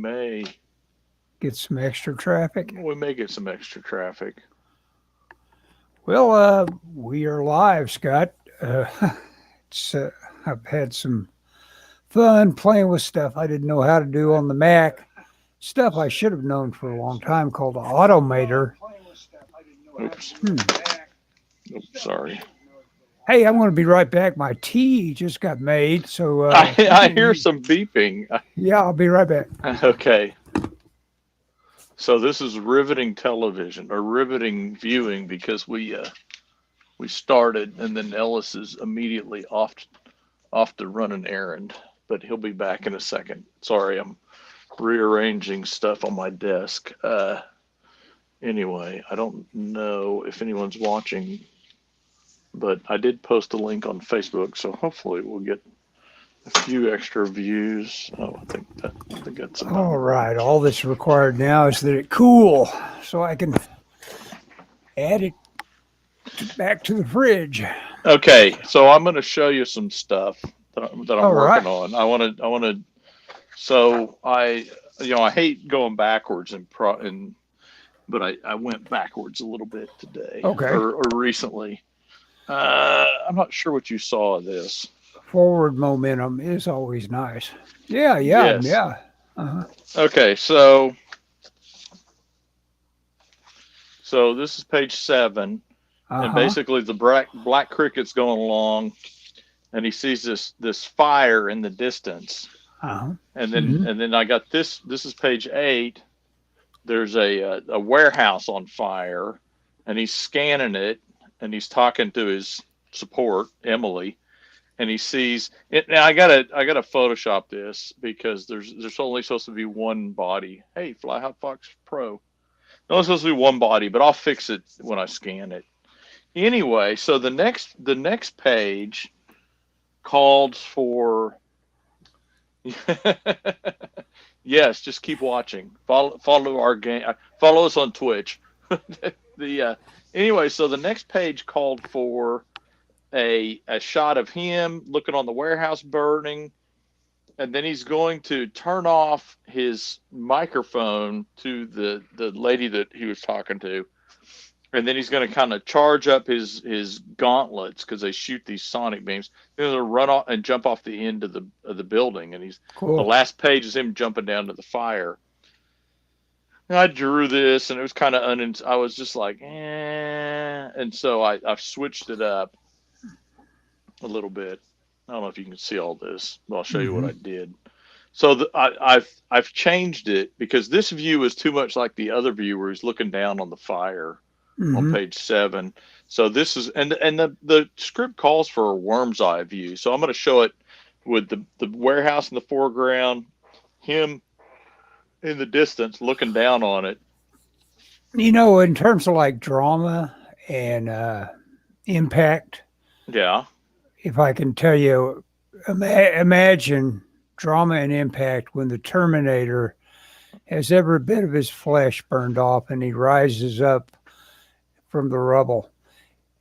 may Get some extra traffic. we may get some extra traffic. Well, we are live, Scott. Uh, it's I've had some fun playing with stuff I didn't know how to do on the Mac. Stuff I should have known for a long time called Automator. Oops. Hmm. Oops, sorry. Hey, I'm going to be right back. My tea just got made, so I hear some beeping. yeah, I'll be right back. Okay. So this is riveting television or riveting viewing because we started and then Ellis is immediately off to run an errand, but he'll be back in a second. Sorry, I'm rearranging stuff on my desk. Anyway, I don't know if anyone's watching, but I did post a link on Facebook, so hopefully we'll get a few extra views. Oh, I think that's about All right, all that's required now is that it cool, so I can add it back to the fridge. Okay, so I'm going to show you some stuff that I'm All working right. on. I want to. So I hate going backwards but I went backwards a little bit today Okay. or recently. I'm not sure what you saw of this. Forward momentum is always nice. Yeah, yeah, Yes. yeah. Uh-huh. Okay, so this is page 7, and Uh-huh. basically the black cricket's going along, and he sees this fire in the distance, Uh-huh. and then Mm-hmm. and then I got this. This is page 8. There's a warehouse on fire, and he's scanning it, and he's talking to his support, Emily, and he sees it. Now I gotta Photoshop this because there's only supposed to be one body. Hey, Fly Hot Fox Pro. No, it's supposed to be one body, but I'll fix it when I scan it. Anyway, so the next page called for. Yes, just keep watching. Follow our game. Follow us on Twitch. the Anyway, so the next page called for a shot of him looking on the warehouse burning, and then he's going to turn off his microphone to the lady that he was talking to, and then he's going to kind of charge up his gauntlets because they shoot these sonic beams. Then he'll run off and jump off the end of the building, and the Cool. last page is him jumping down to the fire. And I drew this, and it was kind of I was just like, and so I've switched it up a little bit. I don't know if you can see all this, but I'll show you what Mm-hmm. I did. So I've changed it because this view is too much like the other view where he's looking down on the fire on Mm-hmm. page 7. So this is and the script calls for a worm's eye view. So I'm going to show it with the warehouse in the foreground, him in the distance looking down on it. You know, in terms of like drama and impact, Yeah. if I can tell you, imagine drama and impact when the Terminator has every bit of his flesh burned off and he rises up from the rubble.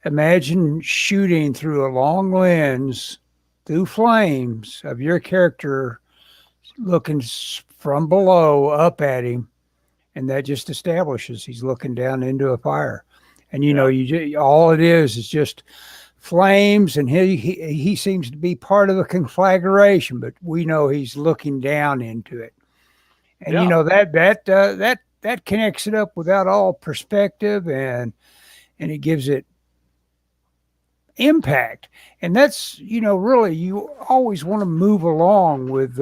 Imagine shooting through a long lens through flames of your character looking from below up at him, and that just establishes he's looking down into a fire. And Yeah. all it is just flames, and he seems to be part of the conflagration, but we know he's looking down into it. And Yeah. that connects it up without all perspective, and it gives it impact. And that's really you always want to move along with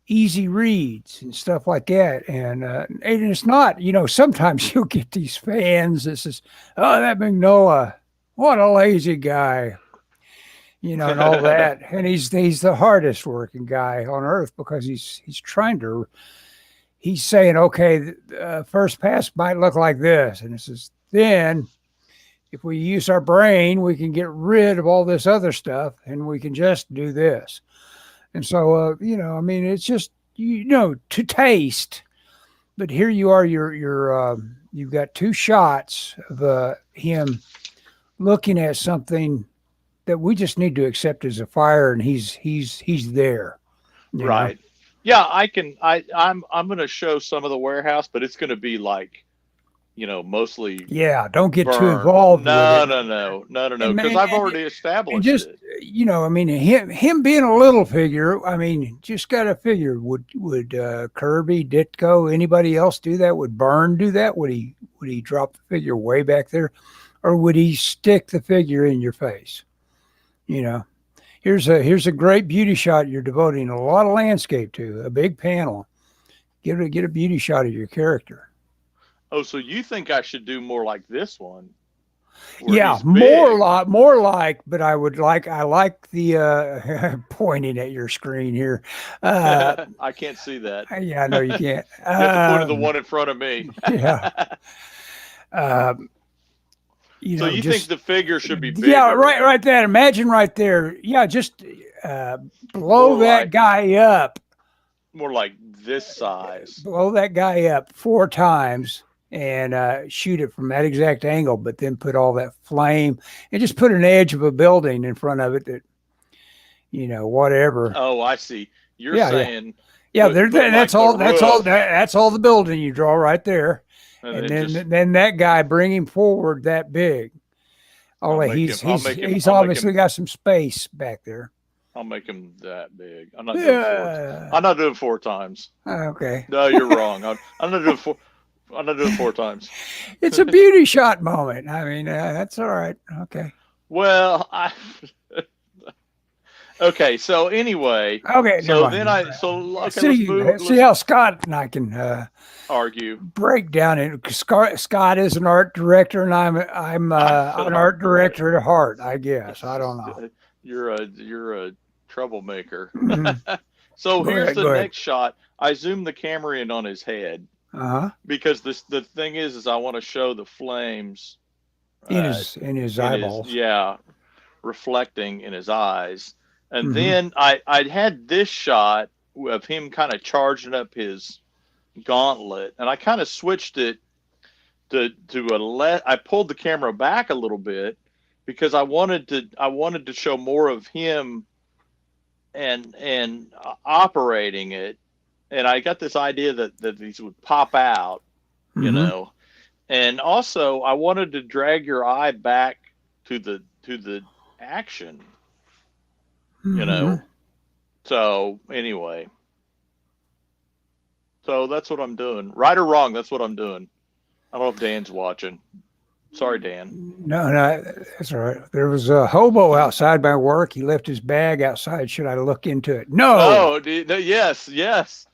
easy reads and stuff like that. And it's not, sometimes you'll get these fans that says, "Oh, that Magnola, what a lazy guy," and all that. And he's the hardest working guy on earth because he's saying, okay, first pass might look like this, and it says then if we use our brain, we can get rid of all this other stuff, and we can just do this. And so, I mean, it's just, to taste. But here you are, you've got two shots of him looking at something that we just need to accept as a fire, and he's there. You know? Right. Yeah, I can. I'm going to show some of the warehouse, but it's going to be like, mostly Yeah, don't get too burn. involved with No, it. no, no, no, no, no, And because man, I've already and established just it. I mean, him being a little figure. I mean, just got to figure would Kirby, Ditko, anybody else do that? Would Byrne do that? Would he drop the figure way back there, or would he stick the figure in your face? You know, here's a great beauty shot you're devoting a lot of landscape to, a big panel. Get a beauty shot of your character. Oh, so you think I should do more like this one, where Yeah, he's big? more like, but I like the pointing at your screen here. Uh, I can't see that. yeah, no, you can't. You have to point to the one in front of me. Yeah. Um, So you think just the figure should be bigger? yeah, right there. Imagine right there. Yeah, just blow More that like guy up. more like this size. Blow that guy up 4 times and shoot it from that exact angle, but then put all that flame and just put an edge of a building in front of it that, whatever. Oh, I see. You're Yeah, saying Yeah, put that's like all. the That's roof, all the building you draw right there, and and then just then that guy bring him forward that big. Oh, he's obviously got some space back there. I'll make him that big. I'm not doing Yeah. I'm not doing 4 times. Okay. No, you're wrong. I'm not doing 4. I'm not doing 4 times. It's a beauty shot moment. I mean, that's all right. Okay. Well, okay. So anyway, Okay. so never then mind. let's See move. see how Scott and I can Argue. break down it. 'Cause Scott is an art director, and I'm an art director at heart. I guess I don't know. You're a troublemaker. Mhm. So Go here's ahead, the go ahead. next shot. I zoomed the camera in on his head Uh-huh. because the thing is I want to show the flames In his eyeballs. reflecting in his eyes. And Mhm. then I had this shot of him kind of charging up his gauntlet, and I kind of switched it to I pulled the camera back a little bit because I wanted to show more of him and operating it, and I got this idea that these would pop out, Mhm. and also I wanted to drag your eye back to the action, Mhm. So anyway, so that's what I'm doing. Right or wrong, that's what I'm doing. I don't know if Dan's watching. Sorry, Dan. No, that's all right. There was a hobo outside my work. He left his bag outside. Should I look into it? No. Oh, yes. Yes.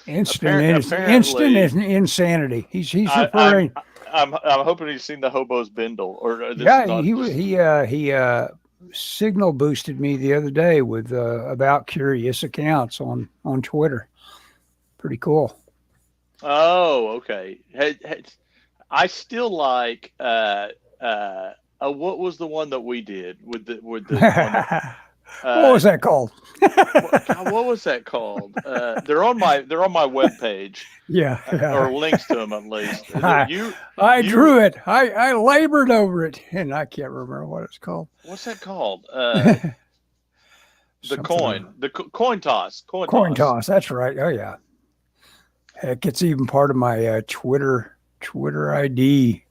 Instant Apparently, insanity. He's I, referring. I'm hoping he's seen the hobo's bindle, or this Yeah, is not just, he signal boosted me the other day with about curious accounts on Twitter. Pretty cool. Oh, okay. I still like what was the one that we did with the one that, What was that called? what was that called? They're on my webpage. Yeah. Or links to them at least. I drew it. I labored over it, and I can't remember what it's called. What's that called? The coin toss. Coin toss. That's right. Oh yeah. Heck, it's even part of my Twitter ID.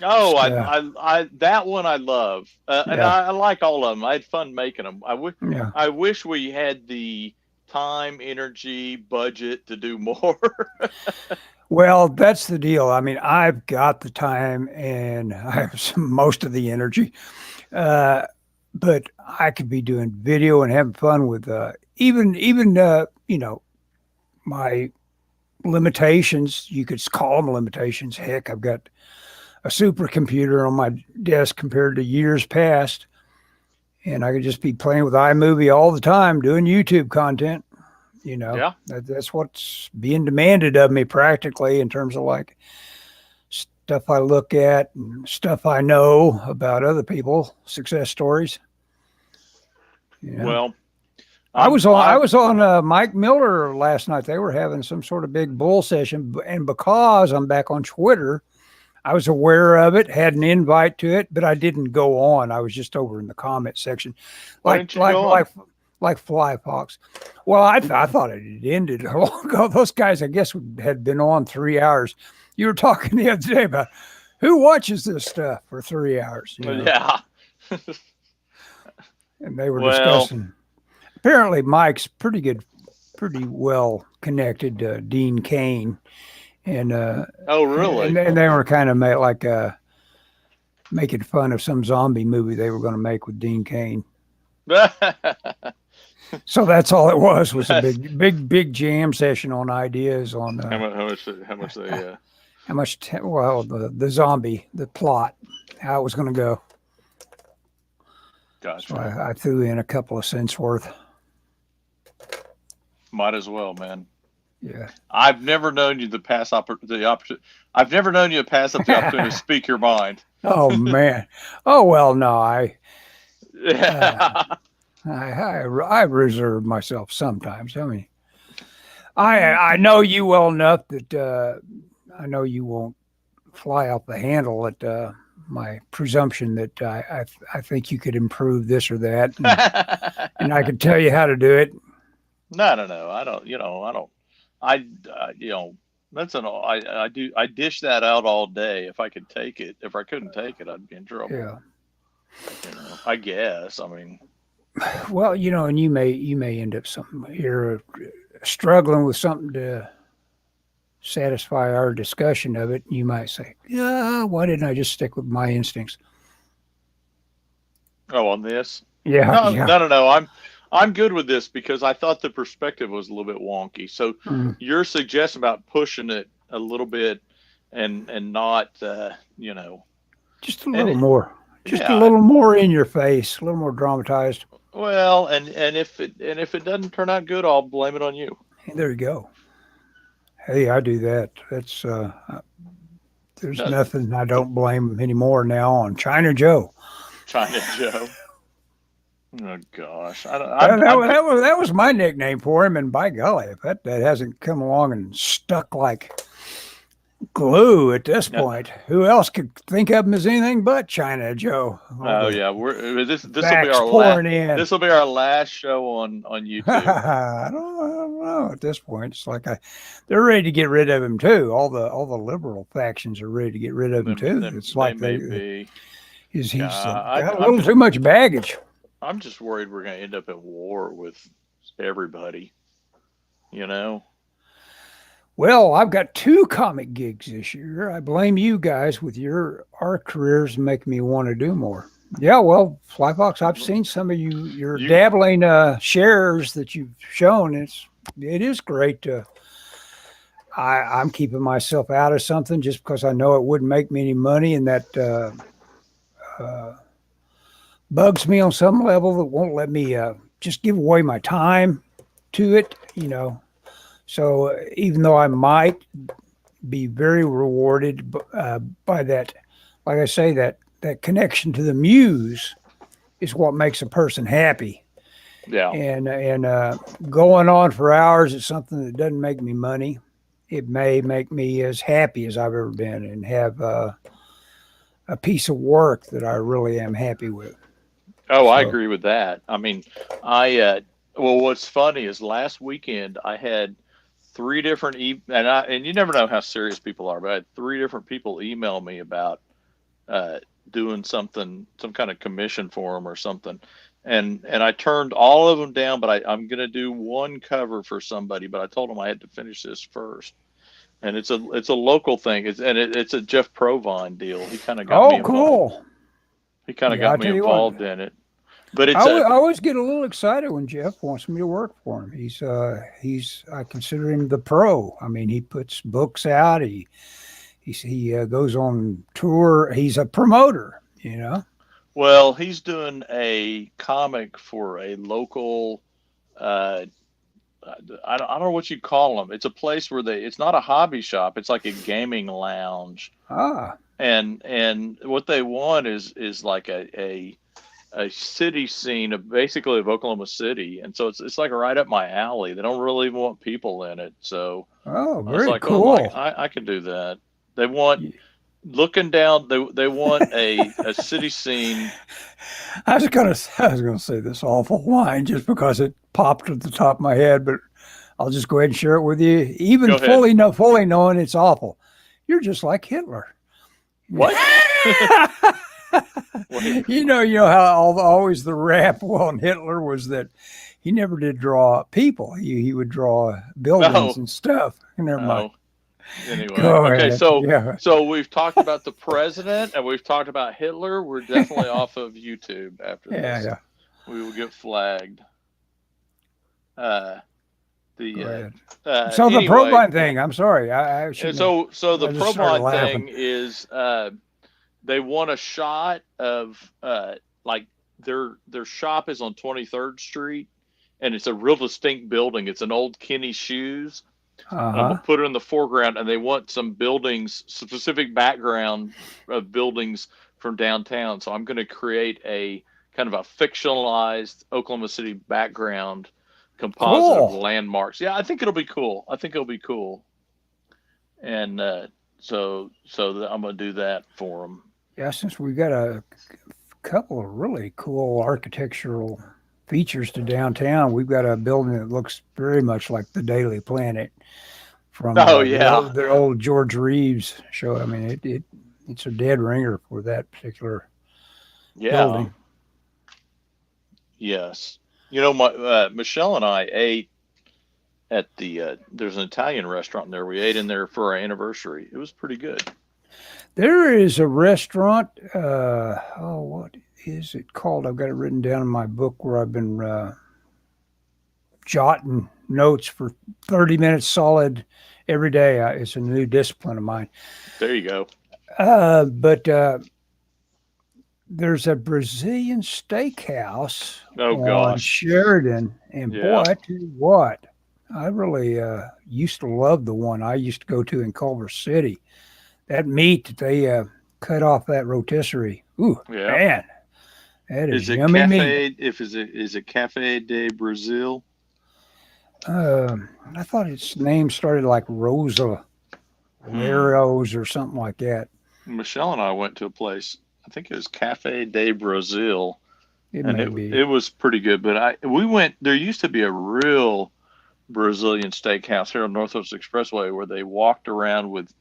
Oh, I that one I love, and I like all of them. I had fun making them. I wish we had the time, energy, budget to do more. Well, that's the deal. I mean, I've got the time and I have most of the energy, but I could be doing video and having fun with even my limitations. You could call them limitations. Heck, I've got a supercomputer on my desk compared to years past, and I could just be playing with iMovie all the time, doing YouTube content. That's what's being demanded of me practically in terms of like stuff I look at and stuff I know about other people, success stories. Well, I was on Mike Miller last night. They were having some sort of big bull session, and because I'm back on Twitter, I was aware of it, had an invite to it, but I didn't go on. I was just over in the comment section. Why didn't you go on? like fly pox. Well, I thought it had ended long ago. Those guys, I guess, had been on 3 hours. You were talking the other day about who watches this stuff for 3 hours, you know? Yeah. And they were Well, discussing. Apparently, Mike's pretty well connected to Dean Cain, and oh, really? and they were kind of like making fun of some zombie movie they were going to make with Dean Cain. So that's all it was a big jam session on ideas on how much well the zombie, the plot, how it was going to go. Gotcha. So I threw in a couple of cents worth. Might as well, man. Yeah. I've never known you to pass up the opportunity. I've never known you to pass up the opportunity to speak your mind. Oh man. Oh well, no, I reserve myself sometimes. I mean, I know you well enough that I know you won't fly off the handle at my presumption that I think you could improve this or that, and I could tell you how to do it. No. I don't. I dish that out all day. If I could take it, if I couldn't take it, I'd be in trouble. Yeah. I guess. I mean. Well, and you may end up you're struggling with something to satisfy our discussion of it. You might say, "Yeah, why didn't I just stick with my instincts?" Oh, on this? Yeah. No. I'm good with this because I thought the perspective was a little bit wonky. So your suggestion about pushing it a little bit and not just a little more, a little more in your face, a little more dramatized. Well, and if it doesn't turn out good, I'll blame it on you. Hey, there you go. Hey, I do that. That's there's nothing I don't blame anymore now on China Joe. China Joe. Oh gosh, that was my nickname for him, and by golly, if that hasn't come along and stuck like glue at this point, who else could think of him as anything but China Joe? Oh yeah, this will be our last. This will be our last show on YouTube. I don't know. At this point, it's like they're ready to get rid of him too. All the liberal factions are ready to get rid of him too. It's like he's got a little too much baggage. I'm just worried we're going to end up at war with everybody, Well, I've got 2 comic gigs this year. I blame you guys with our careers make me want to do more. Yeah, well, Flyfox, I've seen some of your dabbling shares that you've shown. It is great to. I'm keeping myself out of something just because I know it wouldn't make me any money, and that bugs me on some level that won't let me just give away my time to it, So even though I might be very rewarded by that, like I say, that connection to the muse is what makes a person happy. Yeah. And going on for hours is something that doesn't make me money. It may make me as happy as I've ever been and have a piece of work that I really am happy with. Oh, I agree with that. I mean, what's funny is last weekend I had 3 different and you never know how serious people are, but I had 3 different people email me about doing something, some kind of commission for them or something, and I turned all of them down. But I'm going to do one cover for somebody, but I told them I had to finish this first. And it's a local thing. It's a Jeff Provine deal. He kind of got me involved. Cool. He kind of got me involved in it. But I always get a little excited when Jeff wants me to work for him. I consider him the pro. I mean, he puts books out. He goes on tour. He's a promoter, Well, he's doing a comic for a local. I don't know what you call them. It's a place where it's not a hobby shop. It's like a gaming lounge. And what they want is like a city scene of basically of Oklahoma City, and so it's like right up my alley. They don't really want people in it, so very cool. I can do that. They want looking down. They want a city scene. I was gonna say this awful line just because it popped at the top of my head, but I'll just go ahead and share it with you, even Go ahead. fully knowing it's awful. You're just like Hitler. What? Wait. You know how always the rap on Hitler was that he never did draw people. He would draw buildings No. and stuff. Never mind. Oh. Anyway. Go Okay. ahead. So Yeah. we've talked about the president and we've talked about Hitler. We're definitely off of YouTube after Yeah. this. Yeah. We will get flagged. Uh, Go the ahead. So the pro anyway. blind thing. I'm sorry. I And shouldn't have. so the I just started Proline laughing. thing is they want a shot of like their shop is on 23rd Street and it's a real distinct building. It's an old Kenny Shoes. Uh And I'm huh. gonna put it in the foreground and they want some buildings, specific background of buildings from downtown. So I'm gonna create a kind of a fictionalized Oklahoma City background composite of Cool. landmarks. Yeah, I think it'll be cool. I think it'll be cool. And I'm gonna do that for them. Yeah. Since we got a couple of really cool architectural features to downtown, we've got a building that looks very much like the Daily Planet from Oh the yeah, old George Reeves show. I mean, it's a dead ringer for that particular yeah, building. yes. You know, my Michelle and I ate at there's an Italian restaurant in there. We ate in there for our anniversary. It was pretty good. There is a restaurant. What is it called? I've got it written down in my book where I've been jotting notes for 30 minutes solid every day. It's a new discipline of mine. There you go. But there's a Brazilian steakhouse Oh on gosh, Sheridan, and boy, yeah. I tell you what, I really used to love the one I used to go to in Culver City. That meat that they cut off that rotisserie. Ooh, Yeah. man, that Is is it yummy meat. Cafe? If is it Cafe de Brazil? I thought its name started like Rosa Hmm. Laros or something like that. Michelle and I went to a place. I think it was Cafe de Brazil, It and may it be. was pretty good. But we went. There used to be a real Brazilian steakhouse here on Northwest Expressway where they walked around with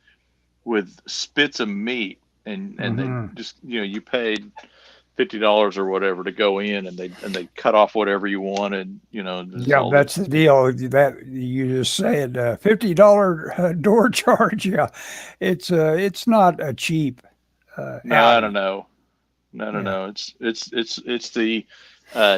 spits of meat, and they Hmm. just you paid $50 or whatever to go in, and they cut off whatever you wanted. There's Yeah, all the that's the deal. That you just said, $50 door charge. Yeah, it's not a cheap no, no, outing. no, no, no, Yeah, no. It's the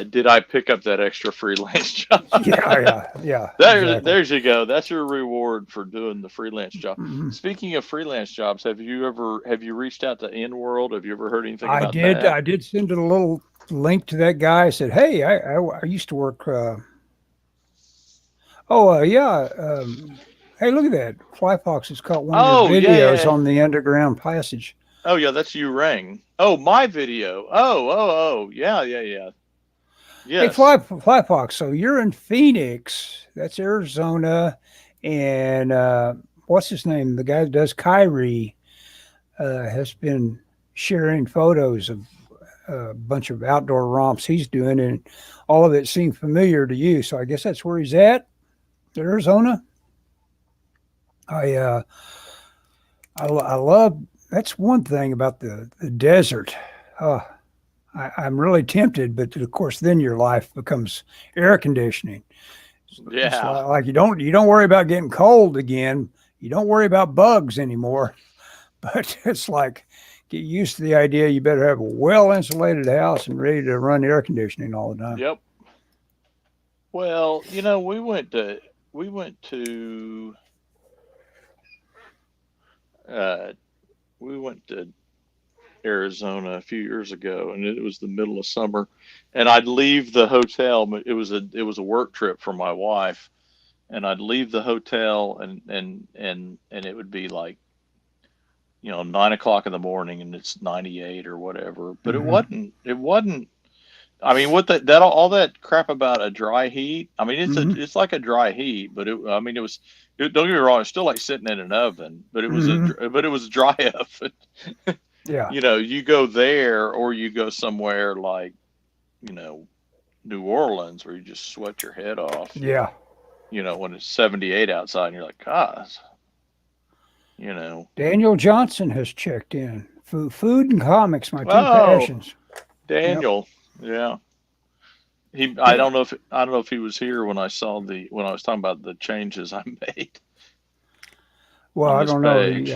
did I pick up that extra freelance job? yeah, exactly. There's you go. That's your reward for doing the freelance job. Mhm. Speaking of freelance jobs, have you reached out to In World? Have you ever heard anything I about did. that? I did send a little link to that guy. I said, "Hey, I used to work. Yeah. Hey, look at that. Fly Fox has caught one of your Oh yeah, videos yeah. on the underground passage. Oh yeah, that's you rang. Oh, my video. Oh, yeah, yeah, yeah. Hey, Yes. Fly Fox. So you're in Phoenix. That's Arizona, and what's his name? The guy that does Kyrie has been sharing photos of a bunch of outdoor romps he's doing, and all of it seemed familiar to you. So I guess that's where he's at, Arizona. I uh, I love. That's one thing about the desert. Uh, I'm really tempted, but of course, then your life becomes air conditioning. It's Yeah. like you don't worry about getting cold again. You don't worry about bugs anymore. But it's like get used to the idea you better have a well insulated house and ready to run air conditioning all the time. Yep. Well, we went to uh we went to Arizona a few years ago, and it was the middle of summer, and I'd leave the hotel. It was a work trip for my wife, and I'd leave the hotel, and it would be like 9 o'clock in the morning, and it's 98 or whatever. But it Hmm. wasn't. It wasn't. I mean, what that all that crap about a dry heat. I mean, Hmm. it's like a dry heat, but I mean, don't get me wrong, it's still like sitting in an oven, but Hmm. it was a dry oven. Yeah. You know, you go there or you go somewhere like, you know, New Orleans where you just sweat your head off. Yeah. You know, when it's 78 outside, and you're like, God, you know, Daniel Johnson has checked in. Food and comics, my two oh, passions. Yep. Daniel, yeah. Da- I don't know if he was here when when I was talking about the changes I made Well, on I this don't know. page.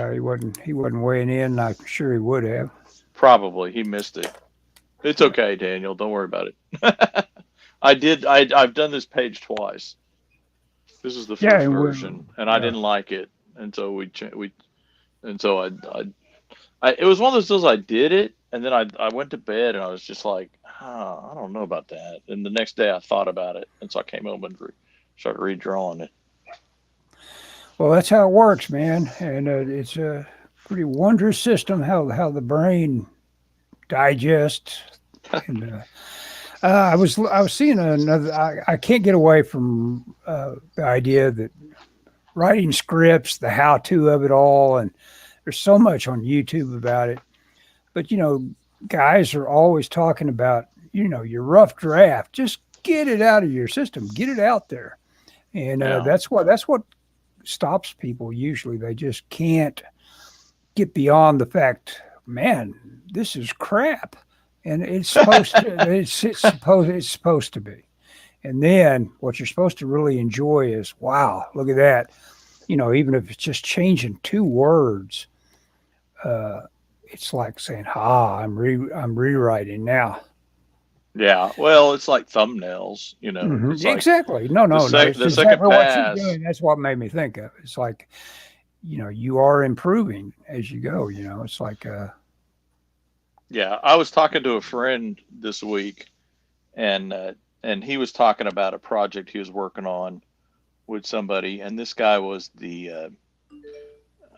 He wasn't weighing in. I'm sure he would have. Probably he missed it. It's Yeah. okay, Daniel. Don't worry about it. I've done this page twice. This is the Yeah, first and version, and I yeah. didn't like it, and so we and so it was one of those deals. I did it, and then I went to bed, and I was just like, I don't know about that. And the next day, I thought about it, and so I came home and started redrawing it. Well, that's how it works, man. And it's a pretty wondrous system how the brain digests. And I was seeing another. I can't get away from the idea that writing scripts, the how to of it all, and there's so much on YouTube about it. But guys are always talking about your rough draft. Just get it out of your system, get it out there, and Yeah. that's what stops people usually. They just can't get beyond the fact, man, this is crap, and it's supposed to. It's supposed to be. And then what you're supposed to really enjoy is, wow, look at that. Even if it's just changing two words, uh, it's like saying, I'm rewriting now. Yeah. Well, it's like thumbnails. You know, Hmm. it's like Exactly. No, no, no. It's the second exactly what you're pass. doing. That's what made me think of. It's like, you are improving as you go. It's like, Yeah, I was talking to a friend this week, and he was talking about a project he was working on with somebody, and this guy was he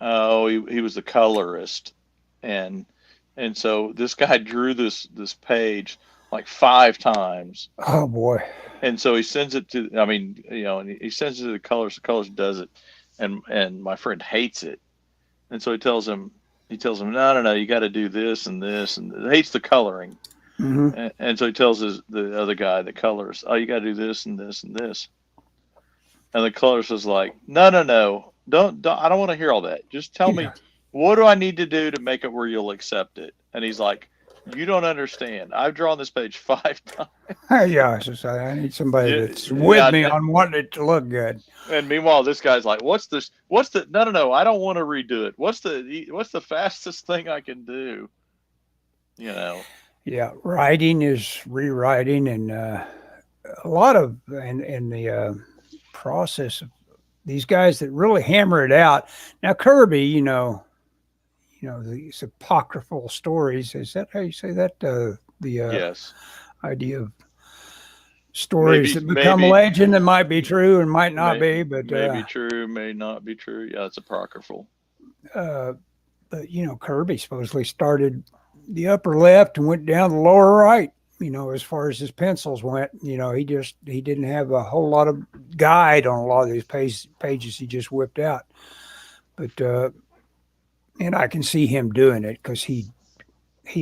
was the colorist, and so this guy drew this page like 5 times, oh boy. and so he sends it to, I mean, you know, and he sends it to the colorist. The colorist does it, and my friend hates it, and so he tells him, no, no, no, you got to do this and this, and hates the coloring. Hmm. And so he tells the other guy, the colorist, oh, you got to do this and this and this. And the colorist is like, no, no, no, don't, I don't want to hear all that. Just tell Yeah. me, what do I need to do to make it where you'll accept it? And he's like, you don't understand. I've drawn this page 5 times. Yeah. I need somebody Yeah, that's with yeah. me on wanting it to look good. And meanwhile, this guy's like, what's this? What's the? No, no, no. I don't want to redo it. What's the fastest thing I can do? You know. Yeah. Writing is rewriting, and a lot of in the process of these guys that really hammer it out. Now Kirby, these apocryphal stories. Is that how you say that? The Yes. idea of stories that become Maybe legend that might be true and might not be, but may be true, may not be true. Yeah, it's apocryphal. uh, Kirby supposedly started the upper left and went down the lower right. As far as his pencils went, he didn't have a whole lot of guide on a lot of these pages he just whipped out. But and I can see him doing it because he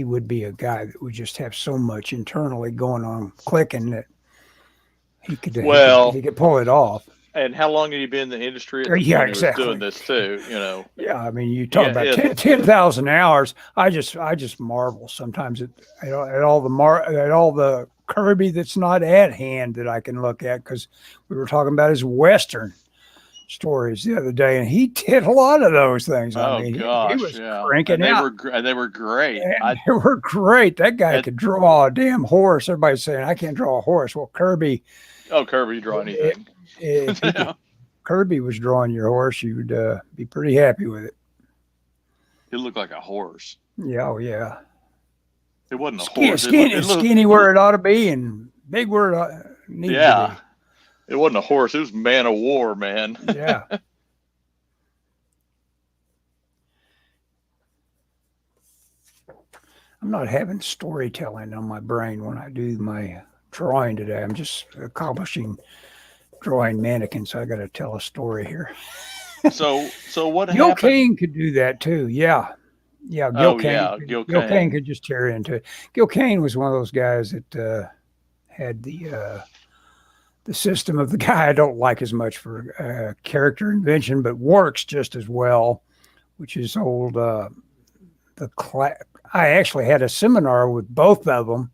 would be a guy that would just have so much internally going on clicking that Well, he could pull it off. and how long had he been in the industry at the Yeah, point he was doing exactly. this too? You know. Yeah, I mean, you talk Yeah, about yeah. 10,000 hours. I just marvel sometimes at all at all the Kirby that's not at hand that I can look at, because we were talking about his Western stories the other day, and he did a lot of those things. I Oh mean, he gosh, was yeah. cranking out. And they were great. And they were great. That guy And, could draw a damn horse. Everybody's saying I can't draw a horse. Well, Kirby, oh, Kirby, you draw anything? if he could, Kirby was drawing your horse, you would be pretty happy with it. It looked like a horse. Yeah, oh yeah. It wasn't a Skinny, horse. skinny where it ought to be, and big where it needs Yeah, to it wasn't a horse. It was man of war, man. be. Yeah. I'm not having storytelling on my brain when I do my drawing today. I'm just accomplishing drawing mannequins. So I got to tell a story here. So what Gil happened? Kane could do that too. Yeah. Yeah. Oh yeah, Gil Gil Kane Kane. could just tear into it. Gil Kane was one of those guys that had the system of the guy I don't like as much for character invention, but works just as well, which is old. I actually had a seminar with both of them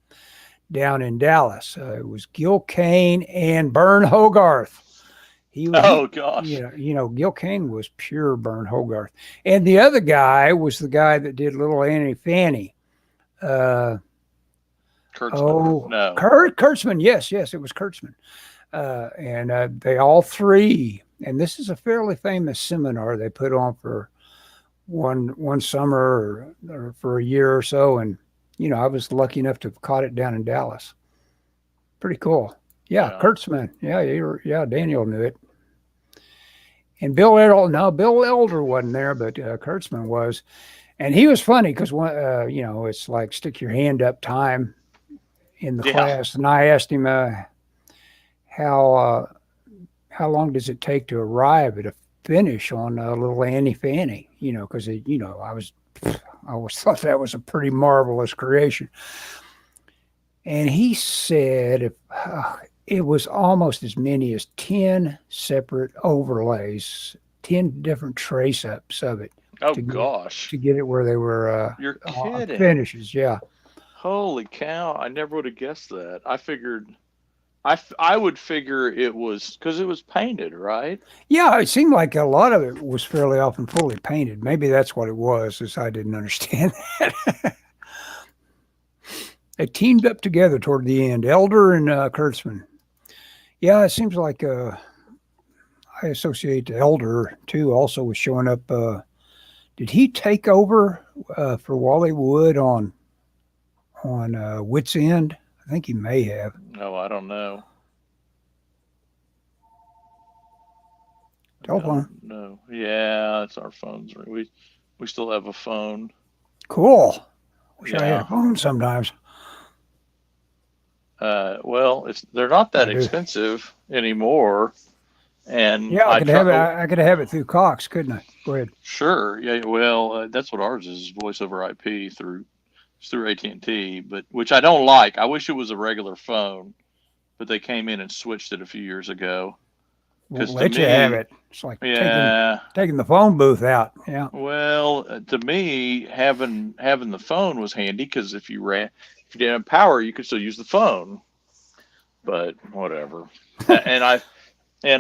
down in Dallas. It was Gil Kane and Bern Hogarth. Oh gosh. Gil Kane was pure Bern Hogarth, and the other guy was the guy that did Little Annie Fanny. Kurtzman. No. Kurtzman. Yes, it was Kurtzman. And they all three, and this is a fairly famous seminar they put on for one summer or for a year or so, and I was lucky enough to have caught it down in Dallas. Pretty cool. Yeah. Kurtzman. Yeah, Daniel knew it. And Bill Elder wasn't there, but Kurtzman was, and he was funny because it's like stick your hand up time in the class, and I asked him how long does it take to arrive at a finish on Little Annie Fanny? Because I always thought that was a pretty marvelous creation. And he said it was almost as many as 10 separate overlays, 10 different trace ups of it. Oh gosh! To get it where they were you're kidding. Finishes, yeah. Holy cow! I never would have guessed that. I figured. I would figure it was because it was painted, right? Yeah, it seemed like a lot of it was fairly often fully painted. Maybe that's what it was, as I didn't understand that. They teamed up together toward the end, Elder and Kurtzman. Yeah, it seems like I associate Elder, too, also with showing up. Did he take over for Wally Wood on Wits End? I think he may have. No, I don't know. Telephone. No. Yeah, it's our phones. We still have a phone. Cool. Wish I had a phone sometimes. Well, they're not that expensive anymore. And yeah, I could have it through Cox, couldn't I? Go ahead. Sure. Yeah. Well, that's what ours is, voice over IP through AT&T, but which I don't like. I wish it was a regular phone, but they came in and switched it a few years ago. Won't let you have it. It's like taking the phone booth out. Yeah. Well, to me, having the phone was handy because if you didn't have power, you could still use the phone. But whatever. and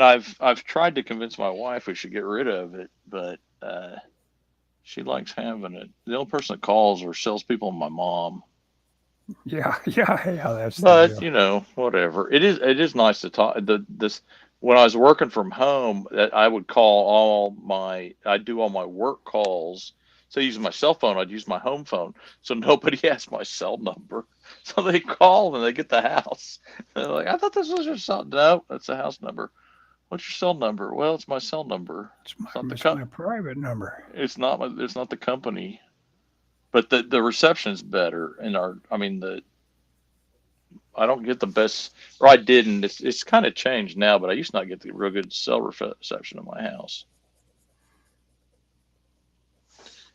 I've tried to convince my wife we should get rid of it, but she likes having it. The only person that calls or salespeople is my mom. Yeah. That's. But whatever. It is nice to talk. When I was working from home, that I would call I'd do all my work calls. So I use my cell phone. I'd use my home phone. So nobody has my cell number. So they call and they get the house. They're like, I thought this was your cell. No, that's the house number. What's your cell number? Well, it's my cell number. It's my private number. It's not the company, but the reception's better. And I don't get the best, or I didn't. It's kind of changed now, but I used to not get the real good cell reception in my house.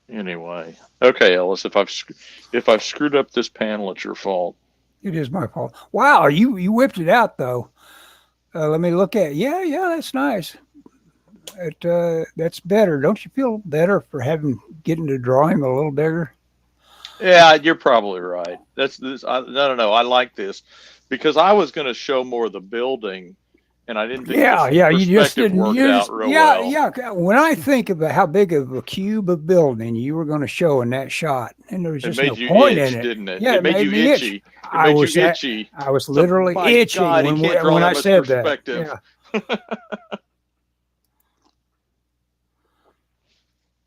Anyway, okay, Ellis, if I've screwed up this panel, it's your fault. It is my fault. Wow, you whipped it out though. Let me look at it. Yeah, that's nice. That's better. Don't you feel better for getting to draw him a little bigger? Yeah, you're probably right. No. I like this because I was going to show more of the building, and I didn't think you just didn't work out real well. Yeah. When I think about how big of a cube of building you were going to show in that shot, and there was just no point in it, didn't it? Yeah, it made you itchy. I was itchy. I was literally itching when I said that. Yeah.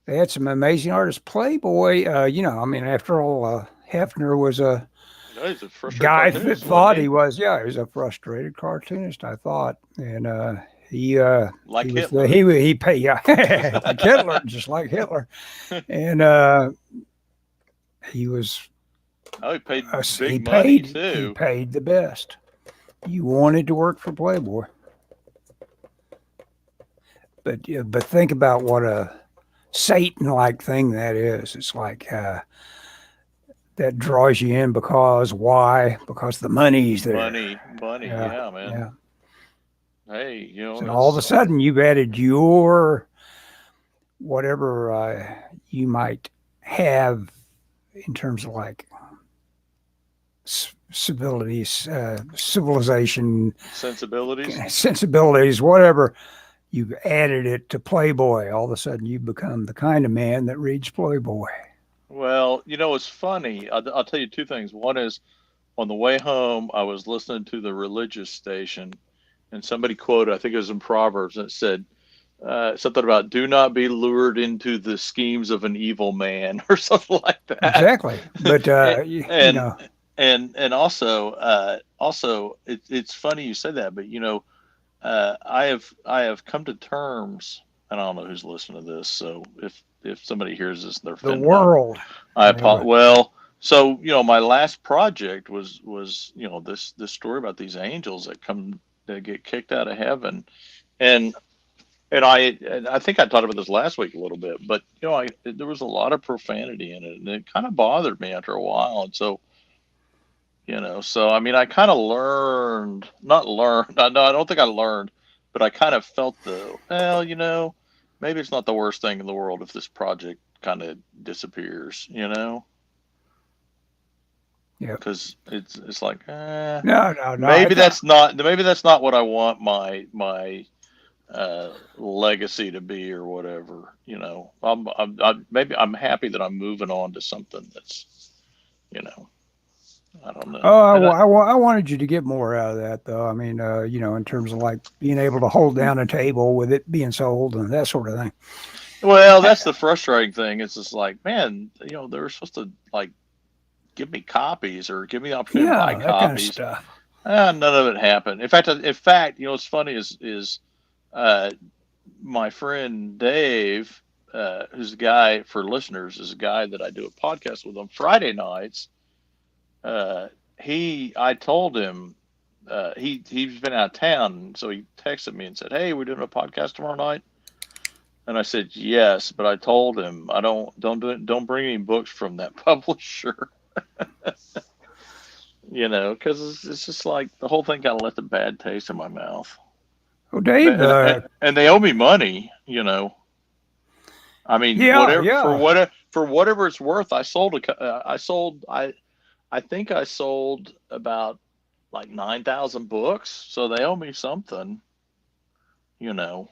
They had some amazing artists. Playboy, after all, Hefner was a guy that thought he was a frustrated cartoonist, I thought. And Hitler. Like Hitler, just like Hitler. And he was Oh, he paid He big money paid. He too. paid the best. You wanted to work for Playboy, but think about what a Satan-like thing that is. It's like that draws you in because why? Because the money's there. Money, Yeah, yeah, man. yeah. Hey, you know, So all of a sudden, you've added your whatever you might have in terms of like civilities, civilization, sensibilities, whatever. You've added it to Playboy. All of a sudden, you become the kind of man that reads Playboy. Well, you know, it's funny. I'll tell you two things. One is on the way home, I was listening to the religious station, and somebody quoted, I think it was in Proverbs, and it said something about "Do not be lured into the schemes of an evil man" or something like that. Exactly, but and, you and know, and also it's funny you said that, but you know, I have come to terms, and I don't know who's listening to this, so if somebody hears this and they're the offended, world. I apologize. Well, so you know, my last project was you know this story about these angels that get kicked out of heaven, and and I think I talked about this last week a little bit, but you know, there was a lot of profanity in it, and it kind of bothered me after a while, and so. You know, so I mean, I kind of learned, not learned, no, I don't think I learned, but I kind of felt well, you know, maybe it's not the worst thing in the world if this project kind of disappears, you know, Yeah. because it's like, No. maybe that's not what I want my legacy to be or whatever, you know. Maybe I'm happy that I'm moving on to something that's, you know. I don't know. Oh, I wanted you to get more out of that, though. I mean, you know, in terms of like being able to hold down a table with it being sold and that sort of thing. Well, that's the frustrating thing. It's just like, man, you know, they were supposed to like give me copies or give me the opportunity to buy Yeah, that kind of copies. stuff. None of it happened. In fact, you know, what's funny is uh, my friend Dave, who's a guy for listeners, is a guy that I do a podcast with on Friday nights. Uh, I told him he's been out of town, so he texted me and said, "Hey, we're doing a podcast tomorrow night." And I said yes, but I told him I don't bring any books from that publisher, you know, because it's just like the whole thing kind of left a bad taste in my mouth. Well, Dave, And they owe me money, you know. I mean, yeah. For whatever it's worth, I think I sold about like 9,000 books, so they owe me something, you know.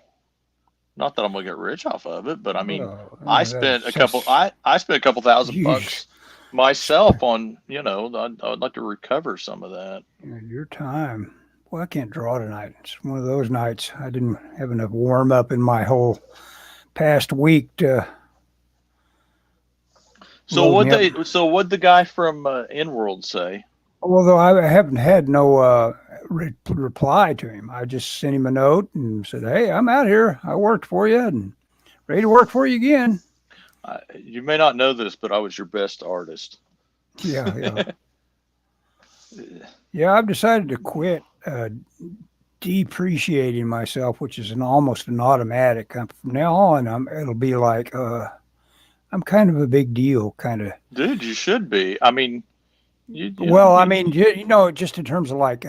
Not that I'm gonna get rich off of it, but I mean, Well, I that's spent a couple. just I spent a couple thousand you, bucks myself on. You know, I'd like to recover some of that. your time. Well, I can't draw tonight. It's one of those nights. I didn't have enough warm up in my whole past week to load me up. So what the guy from InWorld say? Although I haven't had no reply to him, I just sent him a note and said, "Hey, I'm out here. I worked for you and ready to work for you again." You may not know this, but I was your best artist. Yeah. Yeah, I've decided to quit depreciating myself, which is almost an automatic. From now on, it'll be like I'm kind of a big deal, kind of. Dude, you should be. I mean, I mean, you know, just in terms of like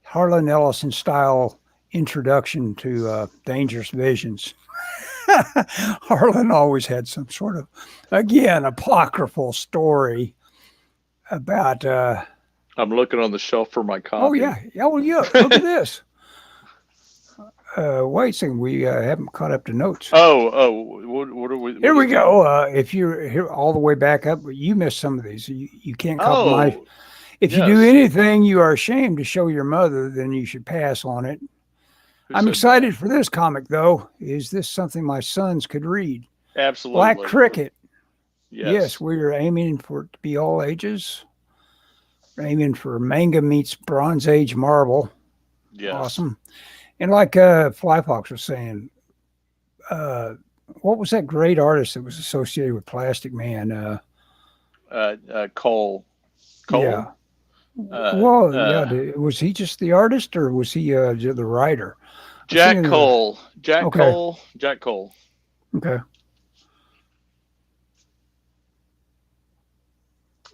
Harlan Ellison style introduction to Dangerous Visions. Harlan always had some sort of, again, apocryphal story about. I'm looking on the shelf for my copy. Oh yeah. Look at this. Wait a second, we haven't caught up to notes. What are we? Here we go. If you're here all the way back up, you missed some of these. You can't compromise. If you do anything you are ashamed to show your mother, then you should pass on it. I'm excited for this comic, though. Is this something my sons could read? Absolutely. Black Cricket. Yes, we are aiming for it to be all ages. We're aiming for manga meets Bronze Age Marvel. Yes. Awesome. And like Flyfox was saying, what was that great artist that was associated with Plastic Man? Cole. Yeah. Uh, Well, yeah. uh, Was he just the artist, or was he the writer? I was Jack thinking of the. Cole. Jack Okay. Cole. Jack Cole. Okay.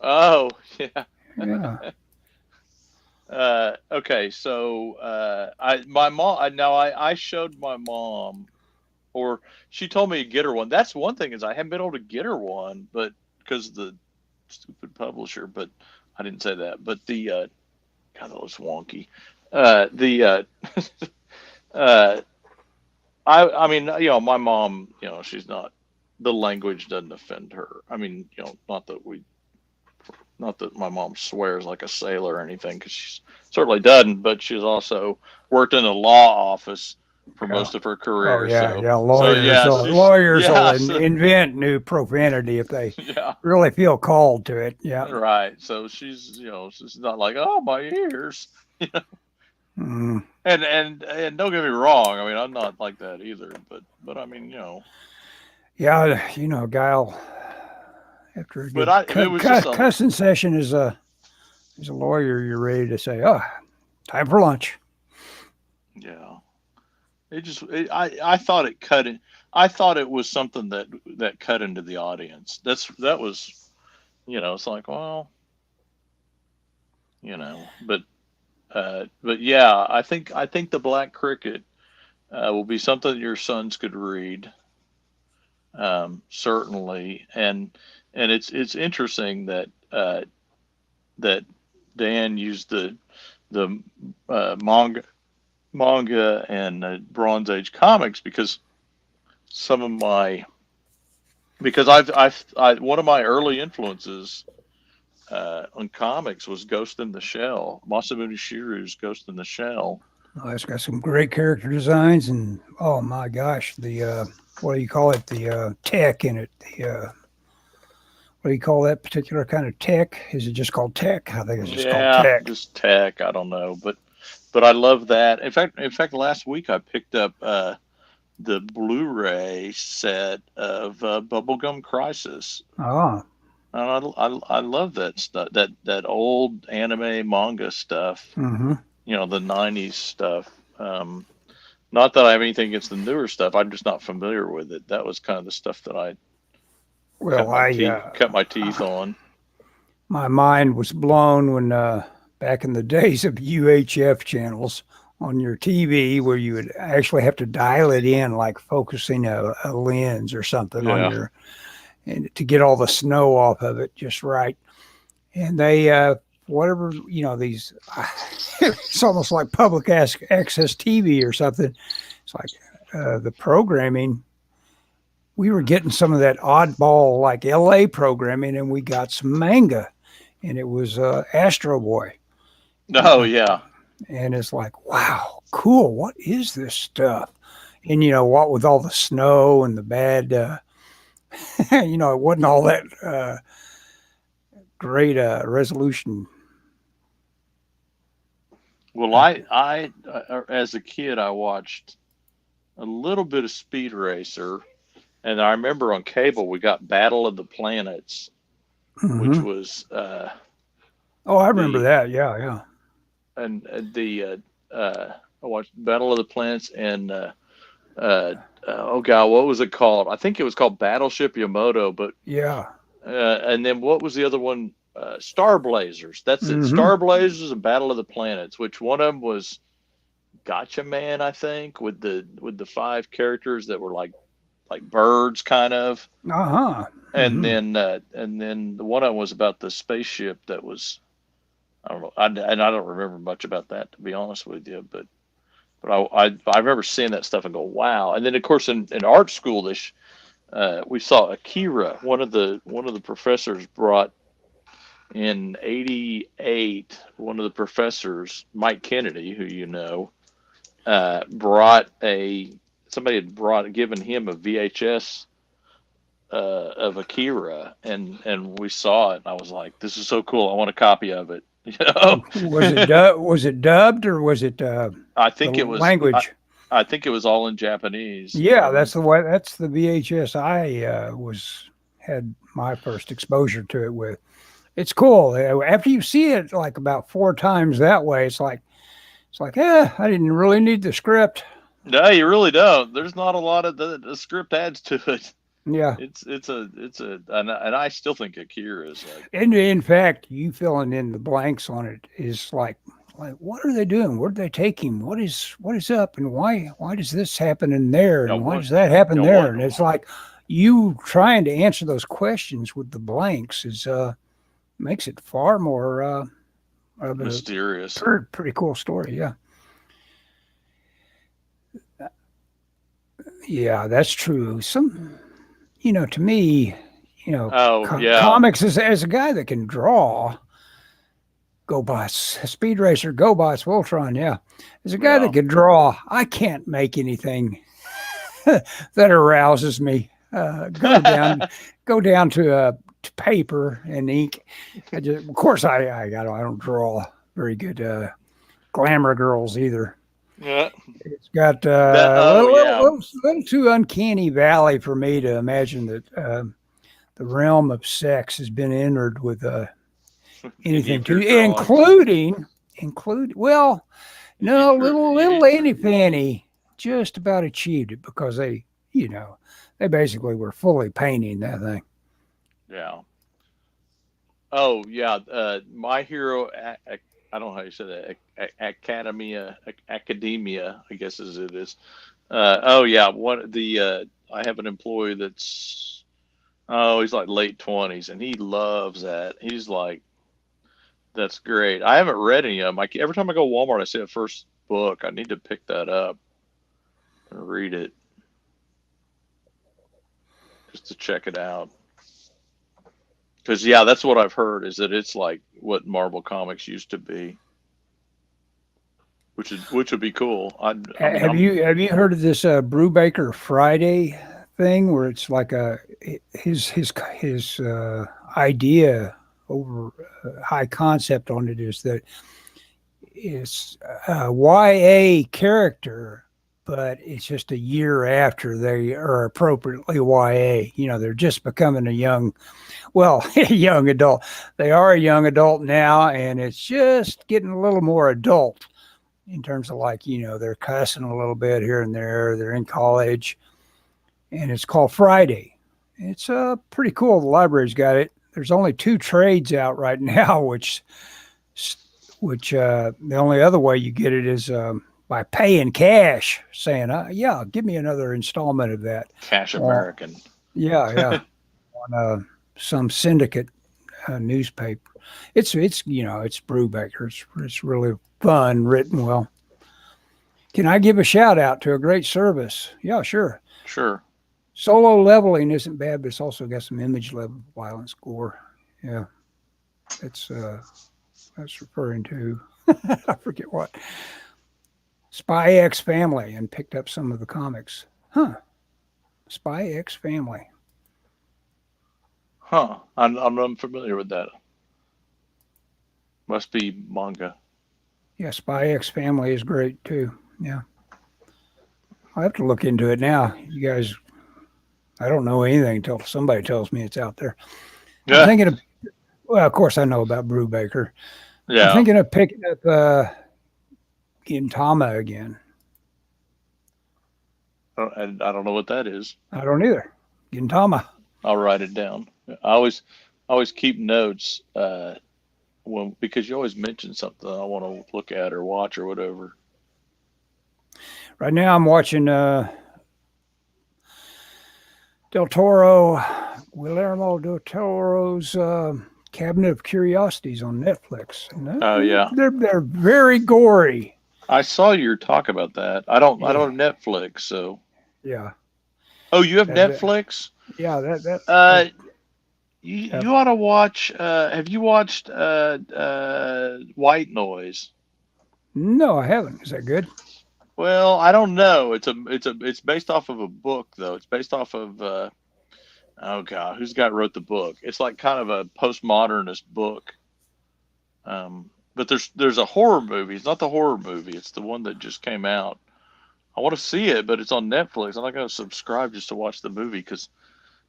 Oh, yeah. Yeah. Okay, so my mom. I showed my mom, or she told me to get her one. That's one thing, is I haven't been able to get her one, but because of the stupid publisher. But I didn't say that. But the God, that was wonky. The uh, I mean, my mom, she's not, the language doesn't offend her. I mean, not that my mom swears like a sailor or anything, because she certainly doesn't, but she's also worked in a law office for Yeah. most of her Oh career. yeah, So, yeah. so Lawyers, yeah, lawyers will yeah, so, invent new profanity if they yeah, really feel called to it. Yeah. right. So she's not like, oh, my ears. Mm. And don't get me wrong. I mean, I'm not like that either, but I mean, Yeah, Guile, after a but good it was just cussing session as a lawyer, you're ready to say, "Oh, time for lunch." yeah. I thought it cut in. I thought it was something that cut into the audience. That was, it's like, well, but yeah, I think the Black Cricket will be something your sons could read, certainly, and it's interesting that Dan used the manga and Bronze Age comics, because some of my because one of my early influences on comics was Ghost in the Shell, Masamune Shirou's Ghost in the Shell. Oh, it's got some great character designs, and oh my gosh, the what do you call it? The tech in it. The what do you call that particular kind of tech? Is it just called tech? I think it's just called Yeah, tech. just tech. I don't know, but I love that. In fact, last week I picked up the Blu-ray set of Bubblegum Crisis. Ah, And I love that stuff, that old anime manga stuff, mm-hmm. The '90s stuff. Not that I have anything against the newer stuff. I'm just not familiar with it. That was kind of the stuff that I Well, cut my teeth on. my mind was blown when back in the days of UHF channels on your TV, where you would actually have to dial it in, like focusing a lens or something on Yeah. and to get all the snow off of it just right. And they, whatever, these, it's almost like public access TV or something. It's like the programming. We were getting some of that oddball, like LA programming, and we got some manga, and it was Astro Boy. Oh, yeah. And it's like, wow, cool. What is this stuff? And, what with all the snow and the bad, it wasn't all that great resolution. Well, I as a kid, I watched a little bit of Speed Racer, and I remember on cable we got Battle of the Planets, which Mm-hmm. was Oh, I remember the that. Yeah, yeah. and I watched Battle of the Planets and oh god, what was it called? I think it was called Battleship Yamato, but Yeah. and then what was the other one? Star Blazers. That's it. Mm-hmm. Star Blazers and Battle of the Planets. Which one of them was Gotcha Man? I think with the 5 characters that were like birds, kind of. Uh-huh. And Mm-hmm. then the one of them was about the spaceship that was, I don't know, and I don't remember much about that, to be honest with you, but I remember seeing that stuff and go, wow. And then of course in art school we saw Akira. One of the professors brought in '88. One of the professors, Mike Kennedy, who brought somebody had given him a VHS of Akira, and we saw it, and I was like, this is so cool. I want a copy of it. Was it dubbed, or was it I the think it was. language? I think it was all in Japanese. Yeah, that's the way. That's the VHS I had my first exposure to it with. It's cool. After you see it like about 4 times that way, it's like, I didn't really need the script. No, you really don't. There's not a lot of the script adds to it. Yeah. And I still think Akira is like. And in fact, you filling in the blanks on it is like what are they doing? Where did they take him? What is up? And why does this happen in there? And why does that happen there? And it's like you trying to answer those questions with the blanks is makes it far more mysterious. Pretty cool story, yeah. Yeah, that's true. To me, comics as a guy that can draw. GoBots, Speed Racer, GoBots, Voltron, yeah. As a guy that can draw, I can't make anything that arouses me. Go down to paper and ink. Of course, I don't draw very good glamour girls either. Yeah. It's got a little too uncanny valley for me to imagine that the realm of sex has been entered with anything to include little Annie Fanny just about achieved it because they basically were fully painting that thing. Yeah. Oh yeah. My Hero, I don't know how you say that. Academia, I guess as it is. Oh yeah. I have an employee that's he's like late 20s and he loves that. He's like, that's great. I haven't read any of them. Every time I go to Walmart, I see a first book. I need to pick that up and read it just to check it out. Because that's what I've heard is that it's like what Marvel Comics used to be, which would be cool. Have you heard of this Brubaker Friday thing where it's like his idea over high concept on it is that it's a YA character, but it's just a year after they are appropriately YA. They're just becoming a young adult. They are a young adult now, and it's just getting a little more adult in terms of they're cussing a little bit here and there. They're in college, and it's called Friday. It's pretty cool. The library's got it. There's only 2 trades out right now, which the only other way you get it is by paying cash, saying, give me another installment of that. Cash American. Yeah. On some syndicate newspaper. It's Brubaker. It's really fun, written well. Can I give a shout out to a great service? Yeah, sure. Sure. Solo leveling isn't bad, but it's also got some image level violence gore. Yeah. That's referring to I forget what. Spy X Family, and picked up some of the comics. Huh. Spy X Family. Huh. I'm unfamiliar with that. Must be manga. Yeah, Spy X Family is great too. Yeah. I'll have to look into it now. You guys, I don't know anything until somebody tells me it's out there. Yeah. I'm thinking of course I know about Brubaker. Yeah. I'm thinking of picking up Gintama again. I don't know what that is. I don't either. Gintama. I'll write it down. I always keep notes because you always mention something I want to look at or watch or whatever. Right now I'm watching Guillermo del Toro's Cabinet of Curiosities on Netflix. Oh yeah, they're very gory. I saw your talk about that. I don't have Netflix, so yeah. Oh, you have Netflix? Yeah, that. You ought to watch. Have you watched White Noise? No, I haven't. Is that good? Well, I don't know. It's based off of a book though. It's based off of oh god, who's the guy who wrote the book? It's like kind of a postmodernist book. But there's a horror movie. It's not the horror movie. It's the one that just came out. I want to see it, but it's on Netflix. I'm not going to subscribe just to watch the movie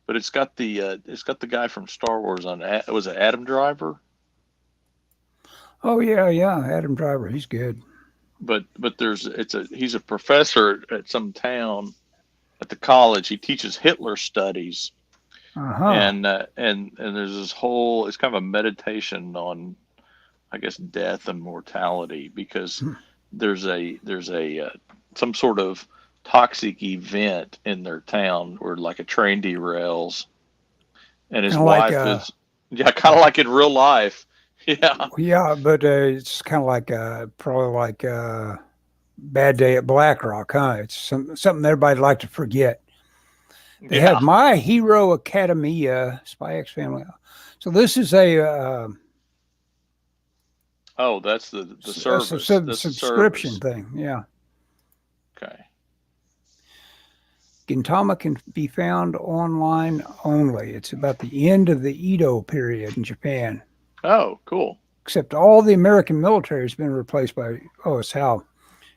but but it's got the guy from Star Wars on. Was it Adam Driver? Oh yeah, Adam Driver, he's good. But he's a professor at some town at the college. He teaches Hitler studies, Uh-huh. and there's this whole. It's kind of a meditation on, I guess, death and mortality, because Hmm. there's a some sort of toxic event in their town where like a train derails, and his Kind of like wife is, yeah, kind of like in real life. Yeah, yeah, but it's kind of like probably like Bad Day at Black Rock, huh? It's something everybody'd like to forget. They yeah. had My Hero Academia, Spy X Family. So this is Oh, that's the service. That's the subscription service. thing. Yeah. Okay. Gintama can be found online only. It's about the end of the Edo period in Japan. Oh, cool. Except all the American military has been replaced by, it's how